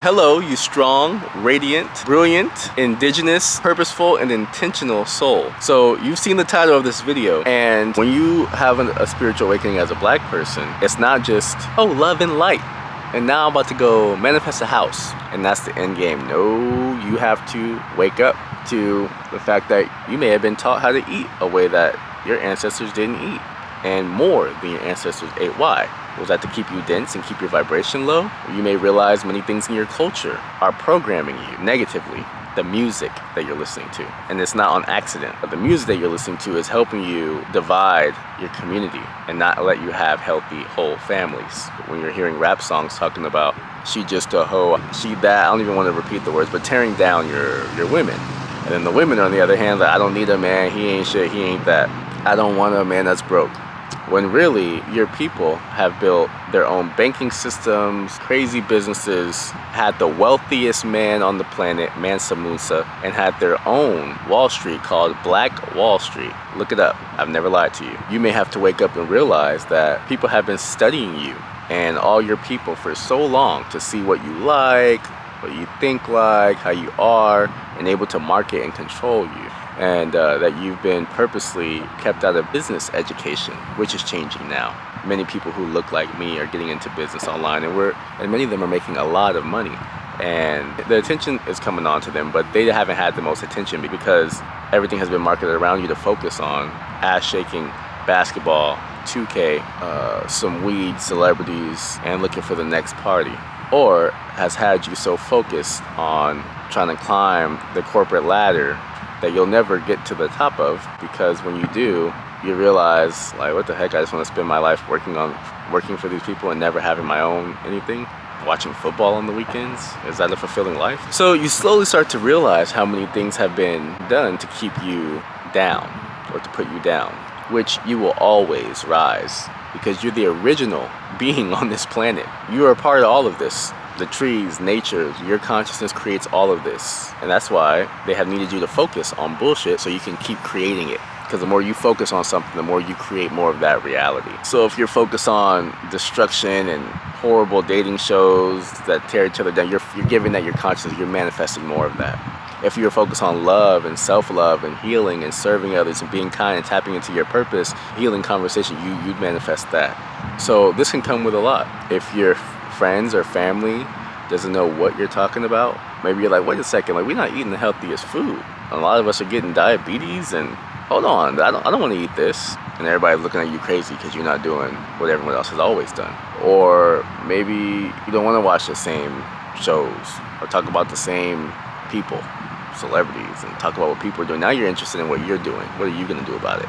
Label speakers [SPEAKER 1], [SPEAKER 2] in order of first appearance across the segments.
[SPEAKER 1] Hello, you strong, radiant, brilliant, indigenous, purposeful, and intentional soul. So you've seen the title of this video, and when you have a spiritual awakening as a black person, it's not just, oh, love and light, and now I'm about to go manifest a house, and that's the end game. No, you have to wake up to the fact that you may have been taught how to eat a way that your ancestors didn't eat, and more than your ancestors ate. Why? Was that to keep you dense and keep your vibration low? You may realize many things in your culture are programming you negatively. The music that you're listening to. And it's not on accident, but the music that you're listening to is helping you divide your community and not let you have healthy, whole families. When you're hearing rap songs talking about, she just a hoe, she that, I don't even want to repeat the words, but tearing down your women. And then the women, on the other hand, like, I don't need a man, he ain't shit, he ain't that. I don't want a man that's broke. When really, your people have built their own banking systems, crazy businesses, had the wealthiest man on the planet, Mansa Musa, and had their own Wall Street called Black Wall Street. Look it up. I've never lied to you. You may have to wake up and realize that people have been studying you and all your people for so long to see what you like, what you think like, how you are, and able to market and control you. And that you've been purposely kept out of business education, which is changing now. Many people who look like me are getting into business online, and many of them are making a lot of money. And the attention is coming on to them, but they haven't had the most attention because everything has been marketed around you to focus on ass-shaking basketball, 2K, some weed, celebrities, and looking for the next party. Or has had you so focused on trying to climb the corporate ladder that you'll never get to the top of, because when you do, you realize, like, what the heck, I just want to spend my life working for these people and never having my own anything. Watching football on the weekends, is that a fulfilling life? So you slowly start to realize how many things have been done to keep you down, or to put you down, which you will always rise, because you're the original being on this planet. You are a part of all of this. The trees, nature, your consciousness creates all of this. And that's why they have needed you to focus on bullshit so you can keep creating it. Because the more you focus on something, the more you create more of that reality. So if you're focused on destruction and horrible dating shows that tear each other down, you're giving that your consciousness, you're manifesting more of that. If you're focused on love and self-love and healing and serving others and being kind and tapping into your purpose, healing conversation, you'd manifest that. So this can come with a lot. If your friends or family doesn't know what you're talking about, maybe you're like, wait a second, like, we're not eating the healthiest food. A lot of us are getting diabetes, and hold on, I don't want to eat this. And everybody's looking at you crazy because you're not doing what everyone else has always done. Or maybe you don't want to watch the same shows or talk about the same people, celebrities, and talk about what people are doing. Now you're interested in what you're doing. What are you going to do about it?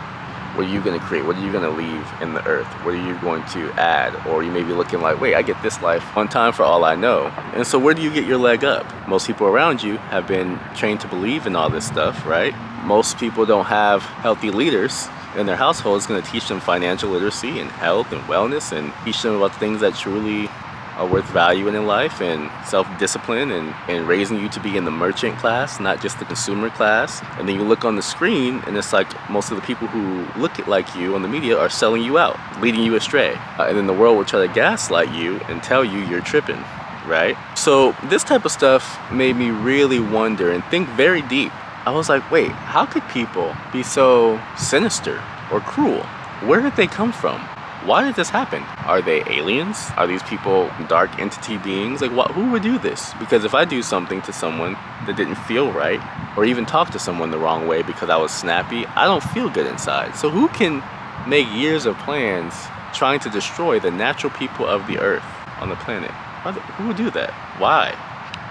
[SPEAKER 1] What are you going to create? What are you going to leave in the earth? What are you going to add? Or you may be looking like, wait, I get this life one time for all I know. And so where do you get your leg up? Most people around you have been trained to believe in all this stuff, right? Most people don't have healthy leaders in their household. It's going to teach them financial literacy and health and wellness, and teach them about things that truly are worth valuing in life, and self-discipline, and raising you to be in the merchant class, not just the consumer class. And then you look on the screen, and it's like most of the people who look like you on the media are selling you out, leading you astray. And then the world will try to gaslight you and tell you you're tripping, right? So this type of stuff made me really wonder and think very deep. I was like, wait, how could people be so sinister or cruel? Where did they come from? Why did this happen? Are they aliens? Are these people dark entity beings? Like, who would do this? Because if I do something to someone that didn't feel right, or even talk to someone the wrong way because I was snappy, I don't feel good inside. So who can make years of plans trying to destroy the natural people of the earth on the planet? Who would do that? Why?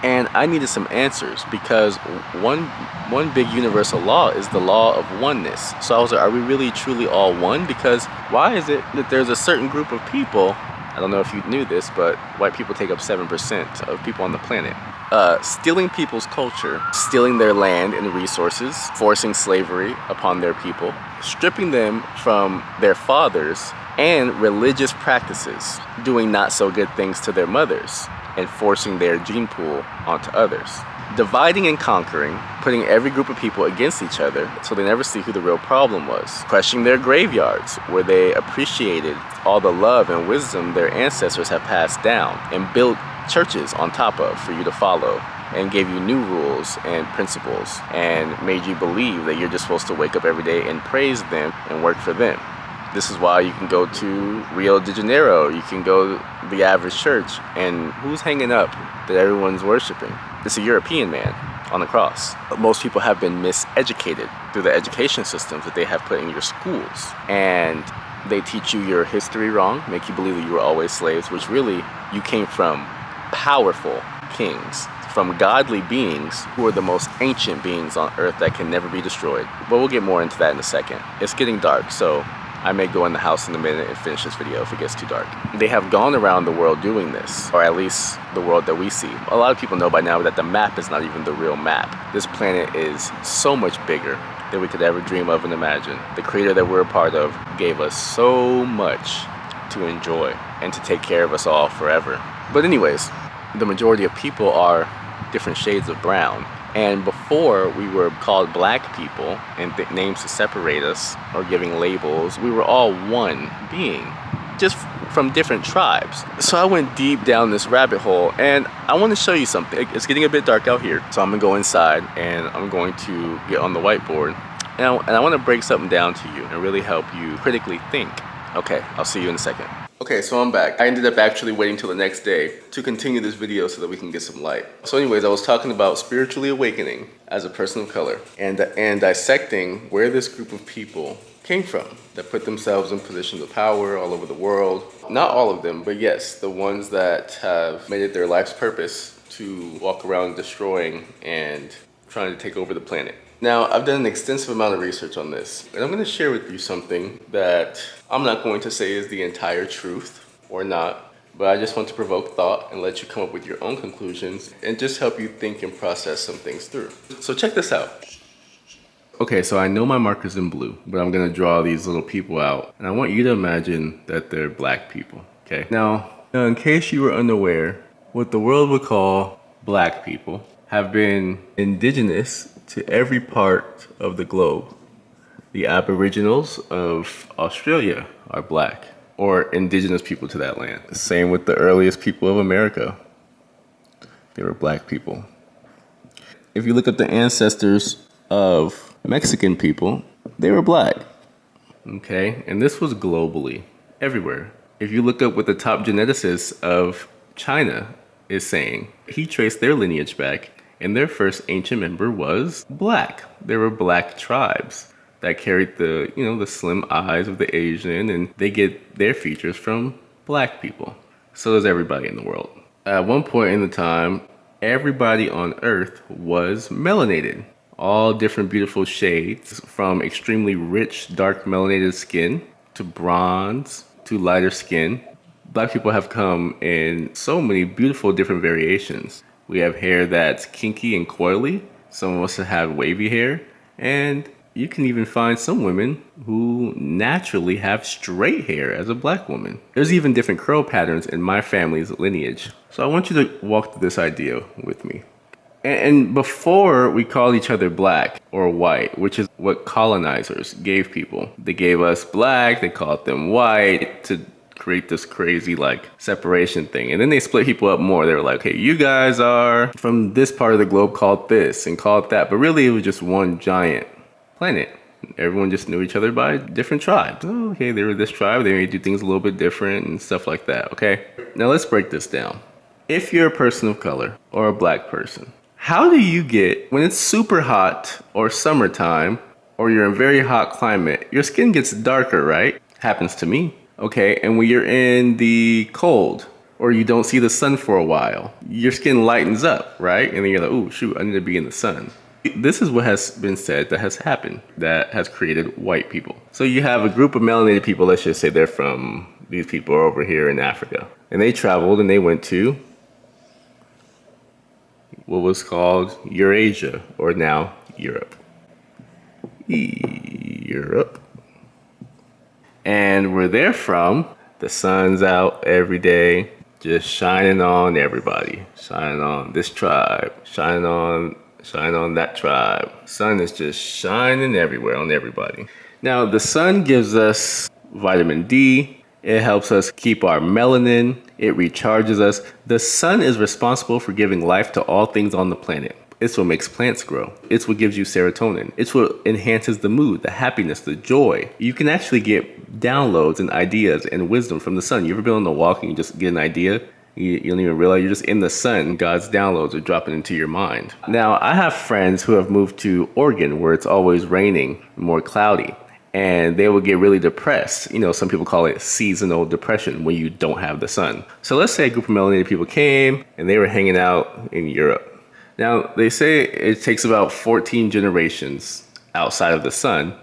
[SPEAKER 1] And I needed some answers, because one big universal law is the law of oneness. So I was like, are we really truly all one? Because why is it that there's a certain group of people, I don't know if you knew this, but white people take up 7% of people on the planet, stealing people's culture, stealing their land and resources, forcing slavery upon their people, stripping them from their fathers and religious practices, doing not so good things to their mothers, and forcing their gene pool onto others. Dividing and conquering, putting every group of people against each other so they never see who the real problem was. Crushing their graveyards, where they appreciated all the love and wisdom their ancestors have passed down, and built churches on top of for you to follow, and gave you new rules and principles, and made you believe that you're just supposed to wake up every day and praise them and work for them. This is why you can go to Rio de Janeiro, you can go to the average church, and who's hanging up that everyone's worshiping? It's a European man on the cross. Most people have been miseducated through the education systems that they have put in your schools. And they teach you your history wrong, make you believe that you were always slaves, which really you came from powerful kings, from godly beings who are the most ancient beings on earth that can never be destroyed. But we'll get more into that in a second. It's getting dark, so I may go in the house in a minute and finish this video if it gets too dark. They have gone around the world doing this, or at least the world that we see. A lot of people know by now that the map is not even the real map. This planet is so much bigger than we could ever dream of and imagine. The creator that we're a part of gave us so much to enjoy and to take care of us all forever. But anyways, the majority of people are different shades of brown. And before we were called black people and names to separate us or giving labels, we were all one being, just from different tribes. So I went deep down this rabbit hole, and I want to show you something. It's getting a bit dark out here, so I'm gonna go inside and I'm going to get on the whiteboard, and I want to break something down to you and really help you critically think. Okay, I'll see you in a second. Okay, so I'm back. I ended up actually waiting till the next day to continue this video so that we can get some light. So anyways, I was talking about spiritually awakening as a person of color and dissecting where this group of people came from that put themselves in positions of power all over the world. Not all of them, but yes, the ones that have made it their life's purpose to walk around destroying and trying to take over the planet. Now, I've done an extensive amount of research on this, and I'm going to share with you something that I'm not going to say is the entire truth or not, but I just want to provoke thought and let you come up with your own conclusions and just help you think and process some things through. So check this out. Okay, so I know my marker's in blue, but I'm going to draw these little people out, and I want you to imagine that they're black people, okay? Now, in case you were unaware, what the world would call black people have been indigenous to every part of the globe. The Aboriginals of Australia are black, or indigenous people to that land. Same with the earliest people of America. They were black people. If you look at the ancestors of Mexican people, they were black. Okay, and this was globally, everywhere. If you look up what the top geneticist of China is saying, he traced their lineage back, and their first ancient member was black. There were black tribes that carried the, the slim eyes of the Asian, and they get their features from black people. So does everybody in the world. At one point in the time, everybody on Earth was melanated. All different beautiful shades, from extremely rich, dark melanated skin to bronze to lighter skin. Black people have come in so many beautiful different variations. We have hair that's kinky and coily. Some of us have wavy hair. And you can even find some women who naturally have straight hair as a black woman. There's even different curl patterns in my family's lineage. So I want you to walk through this idea with me. And before we called each other black or white, which is what colonizers gave people. They gave us black, they called them white to create this crazy separation thing. And then they split people up more. They were like, hey, you guys are from this part of the globe called this and called that. But really it was just one giant planet. Everyone just knew each other by different tribes. Oh, okay, they were this tribe. They may do things a little bit different and stuff like that, okay? Now let's break this down. If you're a person of color or a black person, how do you get, when it's super hot or summertime, or you're in very hot climate, your skin gets darker, right? Happens to me. Okay, and when you're in the cold or you don't see the sun for a while, your skin lightens up, right? And then you're like, oh, shoot, I need to be in the sun. This is what has been said that has happened, that has created white people. So you have a group of melanated people, let's just say they're from, these people are over here in Africa. And they traveled and they went to what was called Eurasia, or now Europe. Europe. And where they're from, the sun's out every day, just shining on everybody. Shining on this tribe, shining on that tribe. Sun is just shining everywhere on everybody. Now, the sun gives us vitamin D, It helps us keep our melanin. It recharges us. The sun is responsible for giving life to all things on the planet. It's what makes plants grow. It's what gives you serotonin. It's what enhances the mood, the happiness, the joy. You can actually get downloads and ideas and wisdom from the sun. You ever been on a walk and you just get an idea? You don't even realize you're just in the sun. God's downloads are dropping into your mind. Now, I have friends who have moved to Oregon where it's always raining, more cloudy, and they will get really depressed. You know, some people call it seasonal depression when you don't have the sun. So let's say a group of melanated people came and they were hanging out in Europe. Now, they say it takes about 14 generations outside of the sun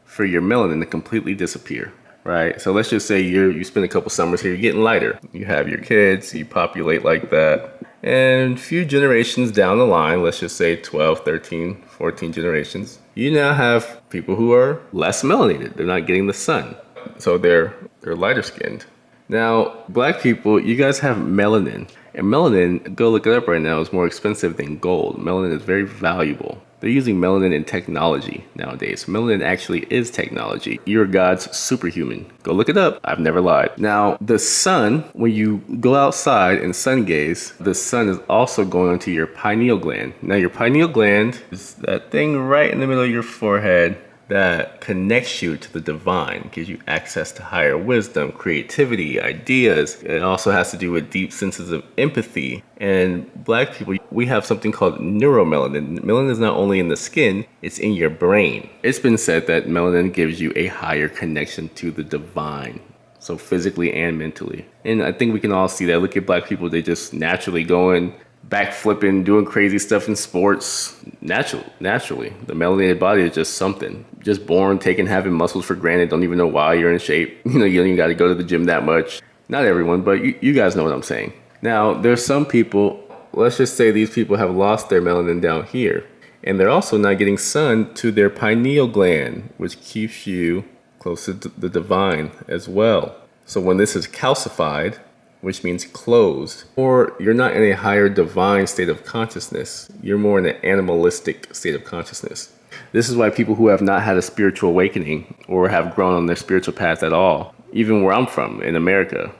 [SPEAKER 1] for your melanin to completely disappear, right? So let's just say you spend a couple summers here, you're getting lighter. You have your kids, you populate like that. And a few generations down the line, let's just say 12, 13, 14 generations, you now have people who are less melanated. They're not getting the sun. So they're lighter skinned. Now, black people, you guys have melanin. And melanin, go look it up right now, is more expensive than gold. Melanin is very valuable. They're using melanin in technology nowadays. Melanin actually is technology. You're God's superhuman. Go look it up. I've never lied. Now, the sun, when you go outside and sun gaze, the sun is also going onto your pineal gland. Now, your pineal gland is that thing right in the middle of your forehead that connects you to the divine, gives you access to higher wisdom, creativity, ideas. It also has to do with deep senses of empathy. And black people, we have something called neuromelanin. Melanin is not only in the skin, it's in your brain. It's been said that melanin gives you a higher connection to the divine. So physically and mentally. And I think we can all see that. Look at black people, they just naturally going backflipping, doing crazy stuff in sports naturally. The melanated body is just something. Just born, having muscles for granted, don't even know why you're in shape. You don't even got to go to the gym that much. Not everyone, but you guys know what I'm saying. Now, there's some people, let's just say these people have lost their melanin down here. And they're also not getting sun to their pineal gland, which keeps you closer to the divine as well. So when this is calcified, which means closed, or you're not in a higher divine state of consciousness. You're more in an animalistic state of consciousness. This is why people who have not had a spiritual awakening or have grown on their spiritual path at all, even where I'm from in America,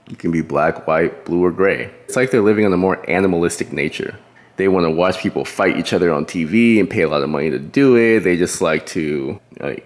[SPEAKER 1] you can be black, white, blue, or gray. It's like they're living on a more animalistic nature. They want to watch people fight each other on TV and pay a lot of money to do it. They just like to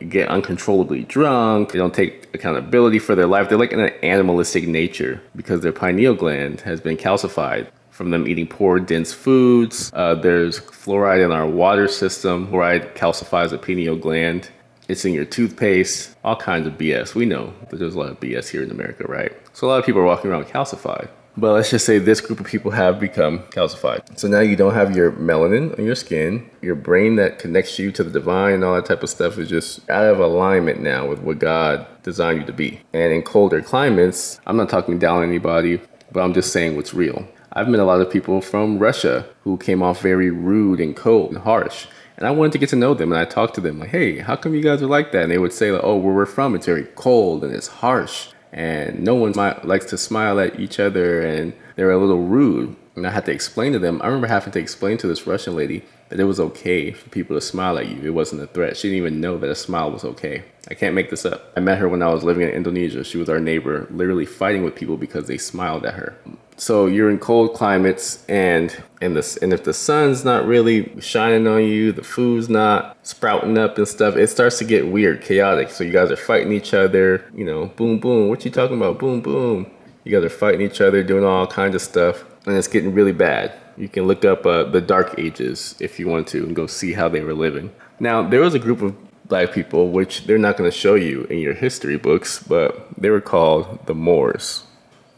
[SPEAKER 1] get uncontrollably drunk. They don't take accountability for their life. They're like in an animalistic nature because their pineal gland has been calcified from them eating poor, dense foods. There's fluoride in our water system. Fluoride calcifies the pineal gland. It's in your toothpaste, all kinds of BS. We know that there's a lot of BS here in America, right? So a lot of people are walking around calcified. But let's just say this group of people have become calcified. So now you don't have your melanin on your skin. Your brain that connects you to the divine and all that type of stuff is just out of alignment now with what God designed you to be. And in colder climates, I'm not talking down on anybody, but I'm just saying what's real. I've met a lot of people from Russia who came off very rude and cold and harsh. And I wanted to get to know them, and I talked to them like, hey, how come you guys are like that? And they would say, like, oh, where we're from, it's very cold and it's harsh. And no one likes to smile at each other, and they're a little rude. And I had to explain to them. I remember having to explain to this Russian lady that it was okay for people to smile at you. It wasn't a threat. She didn't even know that a smile was okay. I can't make this up. I met her when I was living in Indonesia. She was our neighbor, literally fighting with people because they smiled at her. So you're in cold climates, and if the sun's not really shining on you, the food's not sprouting up and stuff, it starts to get weird, chaotic. So you guys are fighting each other, you know, boom, boom. What you talking about? Boom, boom. You guys are fighting each other, doing all kinds of stuff, and it's getting really bad. You can look up the Dark Ages if you want to and go see how they were living. Now, there was a group of black people, which they're not going to show you in your history books, but they were called the Moors.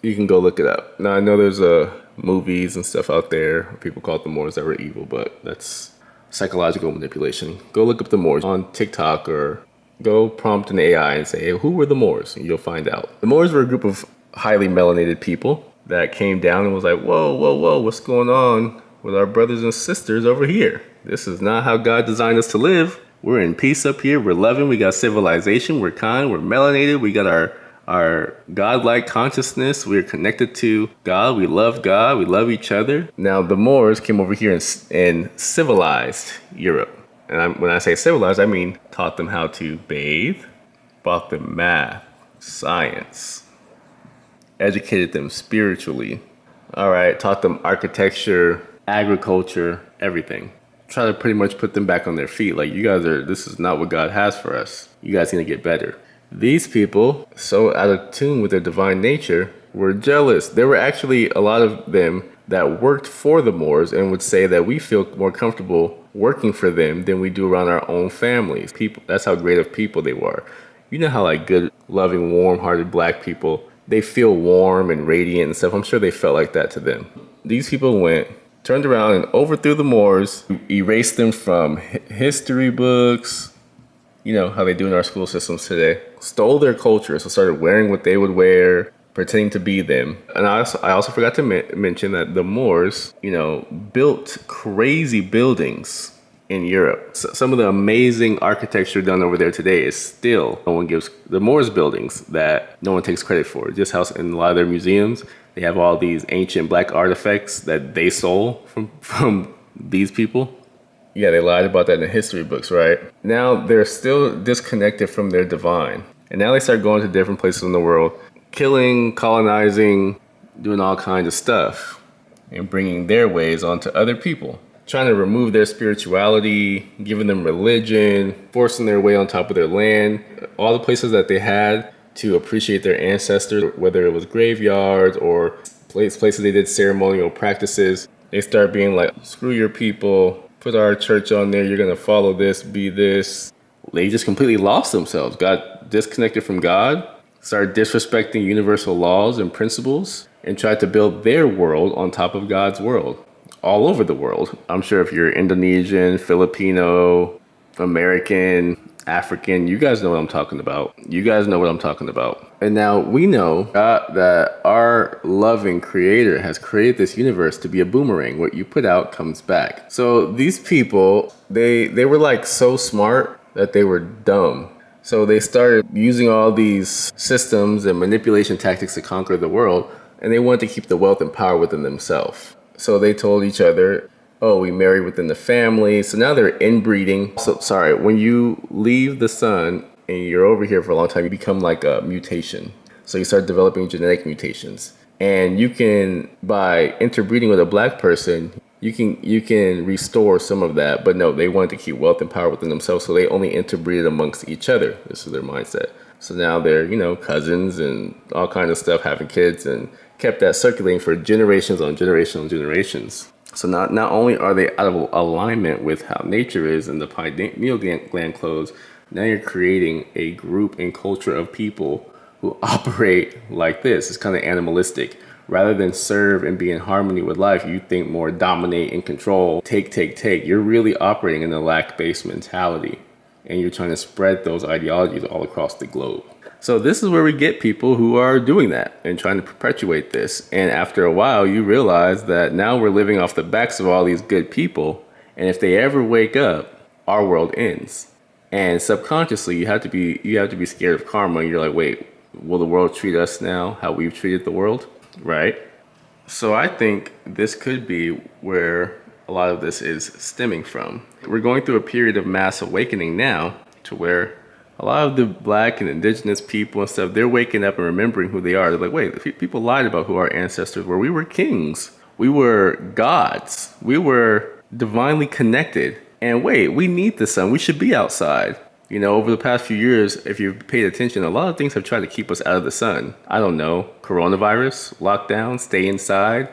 [SPEAKER 1] You can go look it up. Now, I know there's movies and stuff out there. People call it the Moors that were evil, but that's psychological manipulation. Go look up the Moors on TikTok or go prompt an AI and say, hey, who were the Moors? And you'll find out. The Moors were a group of highly melanated people that came down and was like, whoa, whoa, whoa, what's going on with our brothers and sisters over here? This is not how God designed us to live. We're in peace up here. We're loving. We got civilization. We're kind. We're melanated. We got our godlike consciousness. We're connected to God. We love God. We love each other. Now, the Moors came over here and civilized Europe. And when I say civilized, I mean taught them how to bathe, taught them math, science, educated them spiritually. All right, taught them architecture, agriculture, everything. Try to pretty much put them back on their feet. Like, this is not what God has for us. You guys need to get better. These people, so out of tune with their divine nature, were jealous. There were actually a lot of them that worked for the Moors and would say that we feel more comfortable working for them than we do around our own families. People, that's how great of people they were. You know how like good, loving, warm-hearted black people, they feel warm and radiant and stuff. I'm sure they felt like that to them. These people went, turned around and overthrew the Moors, erased them from history books, you know, how they do in our school systems today, stole their culture, so started wearing what they would wear, pretending to be them. And I also forgot to mention that the Moors, you know, built crazy buildings in Europe. So some of the amazing architecture done over there today is still, no one gives the Moors buildings that no one takes credit for. Just how in a lot of their museums, they have all these ancient black artifacts that they stole from these people. Yeah, they lied about that in the history books, right? Now they're still disconnected from their divine. And now they start going to different places in the world, killing, colonizing, doing all kinds of stuff, and bringing their ways onto other people. Trying to remove their spirituality, giving them religion, forcing their way on top of their land. All the places that they had to appreciate their ancestors, whether it was graveyards or places they did ceremonial practices, they start being like, screw your people, put our church on there, you're gonna follow this, be this. They just completely lost themselves, got disconnected from God, started disrespecting universal laws and principles, and tried to build their world on top of God's world. All over the world. I'm sure if you're Indonesian, Filipino, American, African, you guys know what I'm talking about. You guys know what I'm talking about. And now we know that our loving creator has created this universe to be a boomerang. What you put out comes back. So these people, they were like so smart that they were dumb. So they started using all these systems and manipulation tactics to conquer the world, and they wanted to keep the wealth and power within themselves. So they told each other, oh, we marry within the family. So now they're inbreeding. So sorry, when you leave the sun and you're over here for a long time, you become like a mutation. So you start developing genetic mutations. And you can, by interbreeding with a black person, you can restore some of that. But no, they wanted to keep wealth and power within themselves. So they only interbreeded amongst each other. This is their mindset. So now they're, you know, cousins and all kinds of stuff, having kids, and kept that circulating for generations on generations. So not only are they out of alignment with how nature is and the pineal gland closed, now you're creating a group and culture of people who operate like this. It's kind of animalistic. Rather than serve and be in harmony with life, you think more dominate and control, take. You're really operating in a lack-based mentality, and you're trying to spread those ideologies all across the globe. So this is where we get people who are doing that and trying to perpetuate this. And after a while, you realize that now we're living off the backs of all these good people. And if they ever wake up, our world ends. And subconsciously, you have to be scared of karma. And you're like, wait, will the world treat us now how we've treated the world? Right? So I think this could be where a lot of this is stemming from. We're going through a period of mass awakening now to where a lot of the black and indigenous people and stuff, they're waking up and remembering who they are. They're like, wait, people lied about who our ancestors were. We were kings. We were gods. We were divinely connected. And wait, we need the sun. We should be outside. You know, over the past few years, if you've paid attention, a lot of things have tried to keep us out of the sun. I don't know, coronavirus, lockdown, stay inside.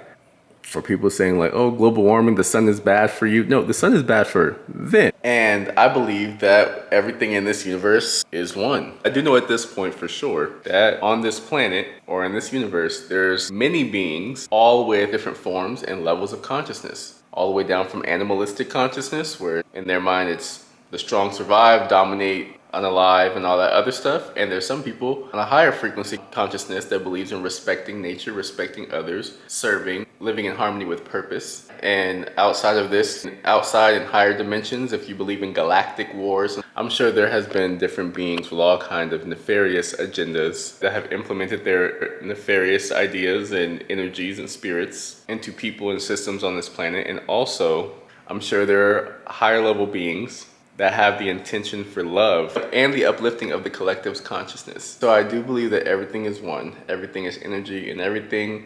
[SPEAKER 1] For people saying like, oh, global warming, the sun is bad for you. No, the sun is bad for them. And I believe that everything in this universe is one. I do know at this point for sure that on this planet or in this universe, there's many beings, all with different forms and levels of consciousness. All the way down from animalistic consciousness, where in their mind it's the strong survive, dominate, unalive, and all that other stuff. And there's some people on a higher frequency consciousness that believes in respecting nature, respecting others, serving, living in harmony with purpose. And outside of this, outside in higher dimensions, if you believe in galactic wars, I'm sure there has been different beings with all kinds of nefarious agendas that have implemented their nefarious ideas and energies and spirits into people and systems on this planet. And also, I'm sure there are higher level beings that have the intention for love and the uplifting of the collective's consciousness. So I do believe that everything is one, everything is energy, and everything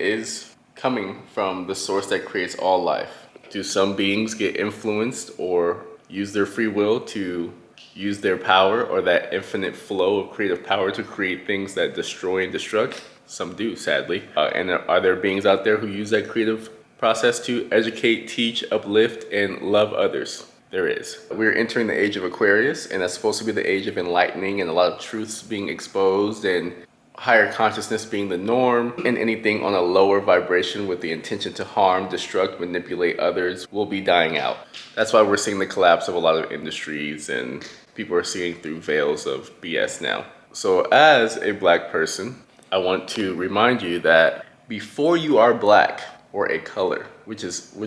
[SPEAKER 1] is coming from the source that creates all life. Do some beings get influenced or use their free will to use their power or that infinite flow of creative power to create things that destroy and destruct? Some do, sadly. And are there beings out there who use that creative process to educate, teach, uplift, and love others? There is. We're entering the age of Aquarius, and that's supposed to be the age of enlightening and a lot of truths being exposed and higher consciousness being the norm, and anything on a lower vibration with the intention to harm, destruct, manipulate others will be dying out. That's why we're seeing the collapse of a lot of industries and people are seeing through veils of BS now. So as a black person, I want to remind you that before you are black or a color, which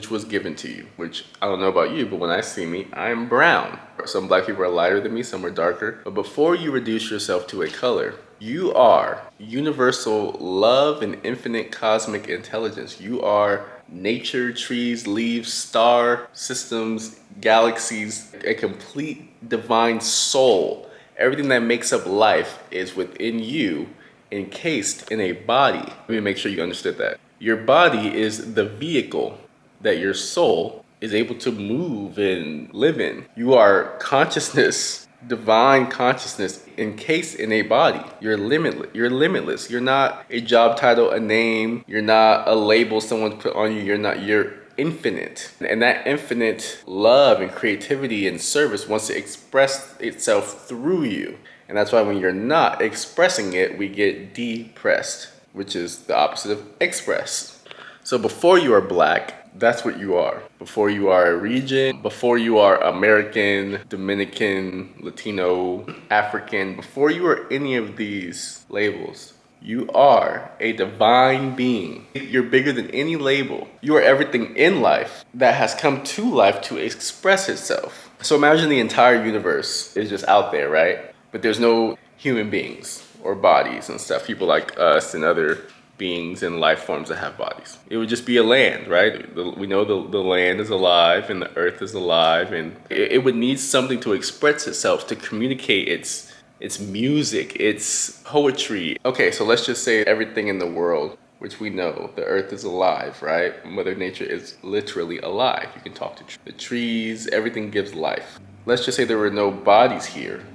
[SPEAKER 1] was given to you, which I don't know about you, but when I see me, I'm brown. Some black people are lighter than me, some are darker. But before you reduce yourself to a color, you are universal love and infinite cosmic intelligence. You are nature, trees, leaves, star systems, galaxies, a complete divine soul. Everything that makes up life is within you, encased in a body. Let me make sure you understood that. Your body is the vehicle that your soul is able to move and live in. You are consciousness, divine consciousness encased in a body. You're limitless. You're not a job title, a name. You're not a label someone put on you. You're infinite. And that infinite love and creativity and service wants to express itself through you. And that's why when you're not expressing it, we get depressed, which is the opposite of express. So before you are black, that's what you are. Before you are a region, before you are American, Dominican, Latino, African, before you are any of these labels, you are a divine being. You're bigger than any label. You are everything in life that has come to life to express itself. So imagine the entire universe is just out there, right? But there's no human beings or bodies and stuff, people like us and other beings and life forms that have bodies. It would just be a land, right? We know the land is alive and the earth is alive, and it would need something to express itself, to communicate its music, its poetry. Okay, so let's just say everything in the world, which we know, the earth is alive, right? Mother Nature is literally alive. You can talk to the trees, everything gives life. Let's just say there were no bodies here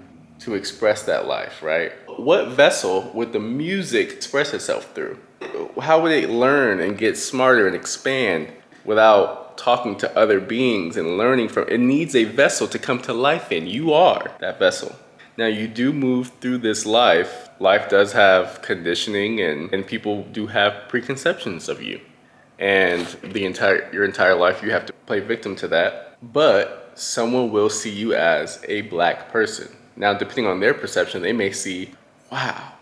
[SPEAKER 1] to express that life, right? What vessel would the music express itself through? How would it learn and get smarter and expand without talking to other beings and learning from? It needs a vessel to come to life in. You are that vessel. Now you do move through this life. Life does have conditioning and people do have preconceptions of you. And your entire life you have to play victim to that. But someone will see you as a black person. Now, depending on their perception, they may see, wow,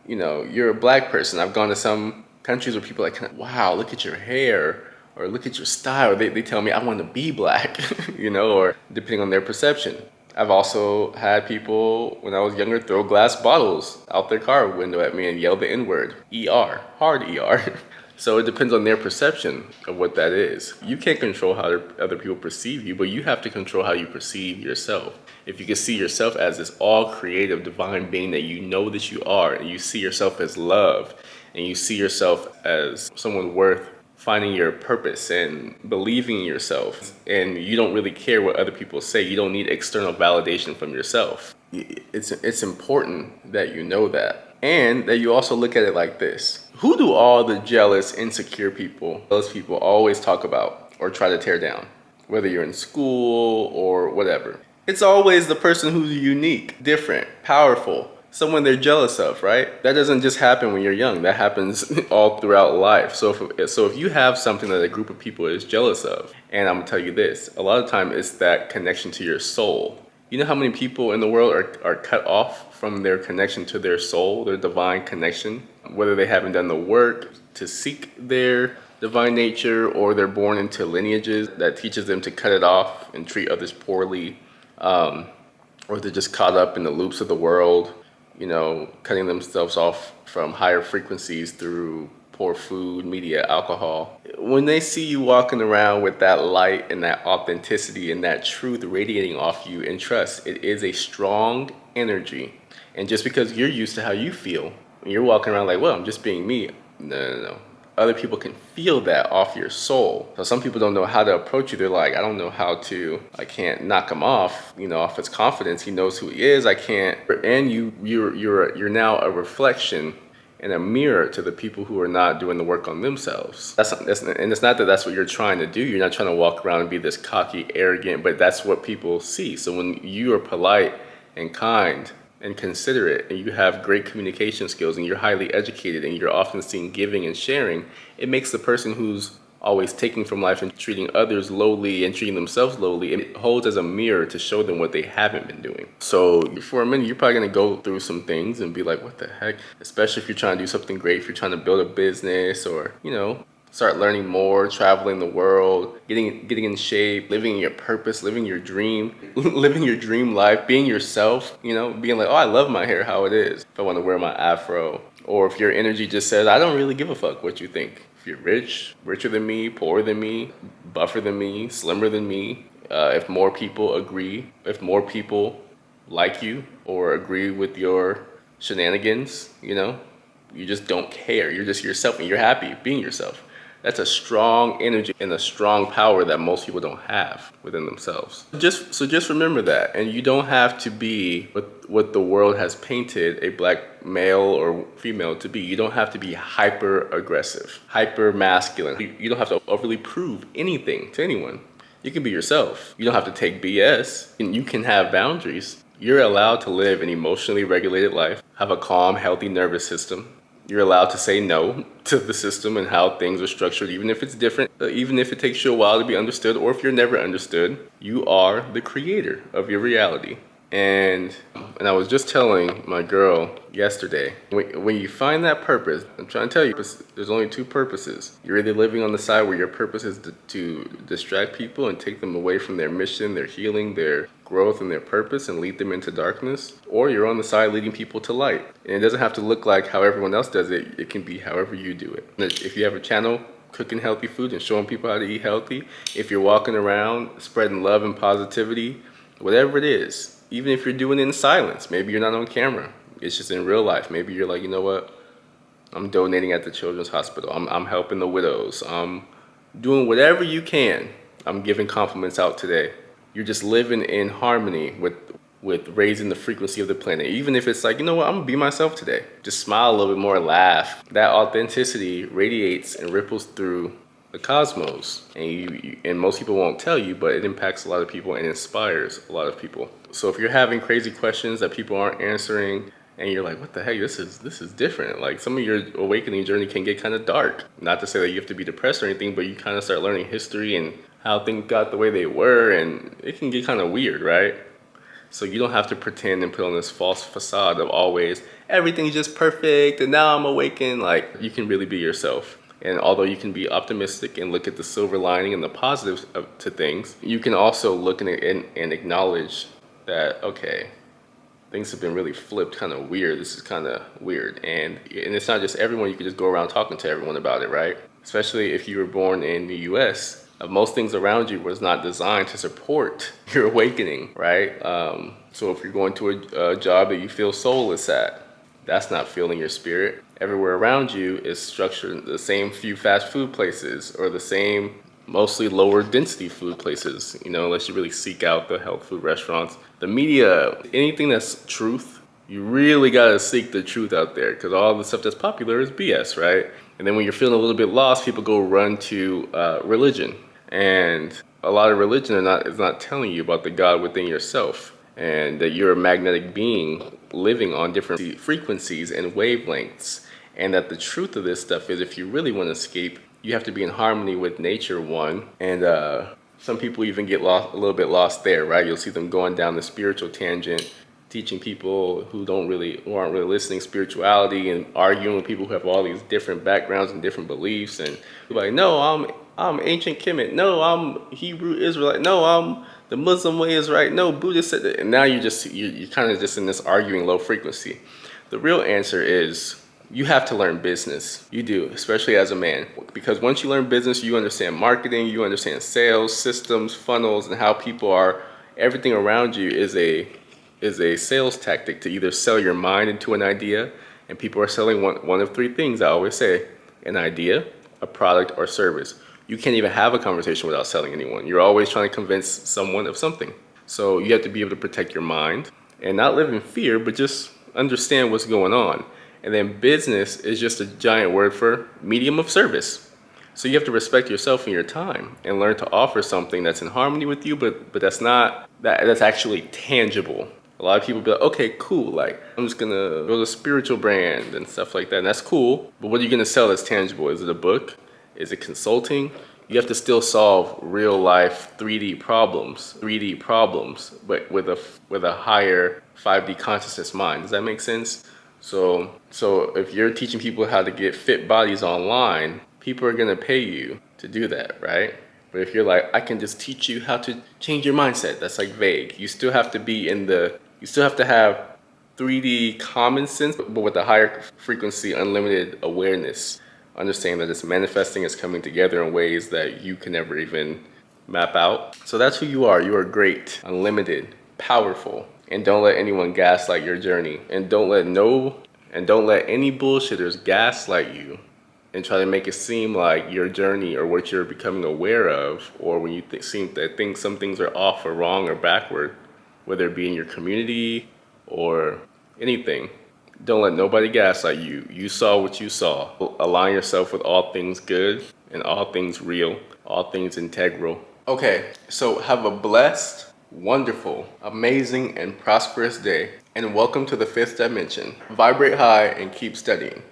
[SPEAKER 1] you're a black person. I've gone to some countries where people are like, wow, look at your hair, or look at your style. They tell me I want to be black, or depending on their perception. I've also had people, when I was younger, throw glass bottles out their car window at me and yell the N-word, ER, hard ER. So it depends on their perception of what that is. You can't control how other people perceive you, but you have to control how you perceive yourself. If you can see yourself as this all creative divine being that you know that you are, and you see yourself as love, and you see yourself as someone worth finding your purpose and believing in yourself, and you don't really care what other people say, you don't need external validation from yourself. It's important that you know that, and that you also look at it like this. Who do all the jealous, insecure people, those people always talk about or try to tear down? Whether you're in school or whatever. It's always the person who's unique, different, powerful, someone they're jealous of, right? That doesn't just happen when you're young. That happens all throughout life. So if you have something that a group of people is jealous of, and I'm gonna tell you this, a lot of time it's that connection to your soul. You know how many people in the world are cut off from their connection to their soul, their divine connection? Whether they haven't done the work to seek their divine nature, or they're born into lineages that teaches them to cut it off and treat others poorly, or they're just caught up in the loops of the world, cutting themselves off from higher frequencies through poor food, media, alcohol. When they see you walking around with that light and that authenticity and that truth radiating off you, and trust, it is a strong energy. And just because you're used to how you feel, and you're walking around like, well, I'm just being me. No. Other people can feel that off your soul. So some people don't know how to approach you. They're like, I don't know how to, I can't knock him off, off his confidence. He knows who he is. I can't. And you're now a reflection and a mirror to the people who are not doing the work on themselves. And it's not that that's what you're trying to do. You're not trying to walk around and be this cocky, arrogant, but that's what people see. So when you are polite and kind and considerate, and you have great communication skills, and you're highly educated, and you're often seen giving and sharing, it makes the person who's always taking from life and treating others lowly and treating themselves lowly, and it holds as a mirror to show them what they haven't been doing. So for a minute, you're probably gonna go through some things and be like, what the heck? Especially if you're trying to do something great, if you're trying to build a business, or, start learning more, traveling the world, getting in shape, living your purpose, living your dream, living your dream life, being yourself, being like, oh, I love my hair how it is. If I want to wear my afro, or if your energy just says, I don't really give a fuck what you think. If you're rich, richer than me, poorer than me, buffer than me, slimmer than me, if more people agree, if more people like you or agree with your shenanigans, you just don't care. You're just yourself and you're happy being yourself. That's a strong energy and a strong power that most people don't have within themselves. Just remember that. And you don't have to be what the world has painted a black male or female to be. You don't have to be hyper aggressive, hyper masculine. You don't have to overly prove anything to anyone. You can be yourself. You don't have to take BS. You can have boundaries. You're allowed to live an emotionally regulated life, have a calm, healthy nervous system. You're allowed to say no to the system and how things are structured, even if it's different, even if it takes you a while to be understood, or if you're never understood. You are the creator of your reality. And I was just telling my girl yesterday, when you find that purpose, I'm trying to tell you, there's only two purposes. You're either living on the side where your purpose is to distract people and take them away from their mission, their healing, their growth, and their purpose, and lead them into darkness, or you're on the side leading people to light. And it doesn't have to look like how everyone else does it. It can be however you do it. If you have a channel cooking healthy food and showing people how to eat healthy, if you're walking around spreading love and positivity, whatever it is, even if you're doing it in silence, maybe you're not on camera, it's just in real life. Maybe you're like, you know what? I'm donating at the Children's Hospital. I'm helping the widows. I'm doing whatever you can. I'm giving compliments out today. You're just living in harmony with raising the frequency of the planet. Even if it's like, you know what, I'm gonna be myself today. Just smile a little bit more, laugh. That authenticity radiates and ripples through the cosmos. And most people won't tell you, but it impacts a lot of people and inspires a lot of people. So if you're having crazy questions that people aren't answering, and you're like, what the heck, this is different. Like, some of your awakening journey can get kind of dark. Not to say that you have to be depressed or anything, but you kind of start learning history and how things got the way they were, and it can get kind of weird, right? So you don't have to pretend and put on this false facade of always, everything's just perfect, and now I'm awakened. Like, you can really be yourself. And although you can be optimistic and look at the silver lining and the positives to things, you can also look and acknowledge that, okay, things have been really flipped, kind of weird. This is kind of weird. And it's not just everyone. You can just go around talking to everyone about it, right? Especially if you were born in the US. Most things around you was not designed to support your awakening, right? So if you're going to a job that you feel soulless at, that's not feeling your spirit. Everywhere around you is structured the same few fast food places, or the same mostly lower density food places, unless you really seek out the health food restaurants. The media, anything that's truth, you really gotta seek the truth out there, because all the stuff that's popular is BS, right? And then when you're feeling a little bit lost, people go run to religion. And a lot of religion is not telling you about the God within yourself, and that you're a magnetic being living on different frequencies and wavelengths. And that the truth of this stuff is, if you really want to escape, you have to be in harmony with nature, one. And some people even get lost, a little bit lost there, right? You'll see them going down the spiritual tangent, teaching people who aren't really listening spirituality, and arguing with people who have all these different backgrounds and different beliefs. And you're like, no, I'm ancient Kemet. No, I'm Hebrew Israelite. No, I'm the Muslim way is right. No, Buddhist said that. And now you're kind of just in this arguing low frequency. The real answer is, you have to learn business. You do, especially as a man. Because once you learn business, you understand marketing, you understand sales, systems, funnels, and how people are, everything around you is a sales tactic to either sell your mind into an idea, and people are selling one of three things I always say: an idea, a product, or service. You can't even have a conversation without selling anyone. You're always trying to convince someone of something. So you have to be able to protect your mind and not live in fear, but just understand what's going on. And then business is just a giant word for medium of service. So you have to respect yourself and your time and learn to offer something that's in harmony with you, but that's actually tangible. A lot of people be like, okay, cool, like I'm just gonna build a spiritual brand and stuff like that, and that's cool. But what are you gonna sell that's tangible? Is it a book? Is it consulting? You have to still solve real life 3D problems, but with a higher 5D consciousness mind. Does that make sense? So if you're teaching people how to get fit bodies online, people are gonna pay you to do that, right? But if you're like, I can just teach you how to change your mindset, that's like vague. You still have to have 3D common sense, but with a higher frequency, unlimited awareness. Understanding that it's manifesting, it's coming together in ways that you can never even map out. So that's who you are. You are great, unlimited, powerful, and don't let anyone gaslight your journey. And don't let any bullshitters gaslight you and try to make it seem like your journey or what you're becoming aware of, or when you think some things are off or wrong or backward, whether it be in your community or anything. Don't let nobody gaslight you. You saw what you saw. Align yourself with all things good and all things real, all things integral. Okay, so have a blessed, wonderful, amazing, and prosperous day. And welcome to the fifth dimension. Vibrate high and keep studying.